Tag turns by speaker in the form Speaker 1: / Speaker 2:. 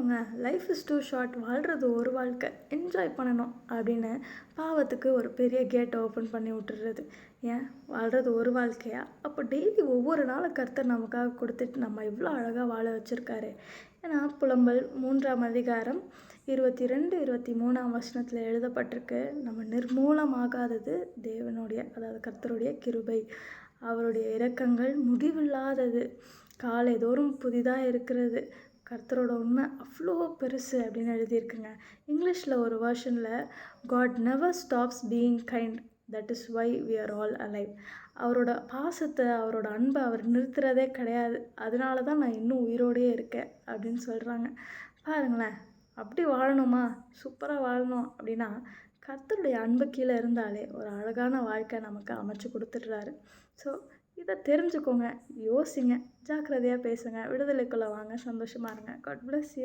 Speaker 1: சொல்லுவாங்க, life is two short, வாழ்கிறது ஒரு வாழ்க்கை, என்ஜாய் பண்ணணும் அப்படின்னு பாவத்துக்கு ஒரு பெரிய கேட்டை ஓப்பன் பண்ணி விட்டுறது. ஏன் வாழ்கிறது ஒரு வாழ்க்கையா? அப்போ டெய்லி ஒவ்வொரு நாளும் கர்த்தர் நமக்காக கொடுத்துட்டு நம்ம இவ்வளோ அழகாக வாழ வச்சுருக்காரு. ஏன்னா புலம்பல் 3ஆம் அதிகாரம் 22 23ஆம் வசனத்தில் எழுதப்பட்டிருக்கு, நம்ம நிர்மூலமாகாதது தேவனுடைய, அதாவது கர்த்தருடைய கிருபை, அவருடைய இரக்கங்கள் முடிவில்லாதது, காலைதோறும் புதிதாக இருக்கிறது, கர்த்தரோட உண்மை அவ்வளோ பெருசு அப்படின்னு எழுதியிருக்குங்க. இங்கிலீஷில் ஒரு வேர்ஷனில், God never stops being kind, that is why we are all alive. அவரோட பாசத்தை, அவரோட அன்பை அவர் நிறுத்துறதே கிடையாது, அதனால தான் நான் இன்னும் உயிரோடையே இருக்கேன் அப்படின்னு சொல்கிறாங்க. பாருங்களேன், அப்படி வாழணுமா, சூப்பராக வாழணும் அப்படின்னா கர்த்தருடைய அன்பு கீழே இருந்தாலே ஒரு அழகான வாழ்க்கை நமக்கு அமைச்சு கொடுத்துட்றாரு. ஸோ இதை தெரிஞ்சுக்கோங்க, யோசிங்க, ஜாக்கிரதையாக பேசுங்க, விடுதலைக்குள்ளே வாங்க, சந்தோஷமாக இருங்க. God bless you.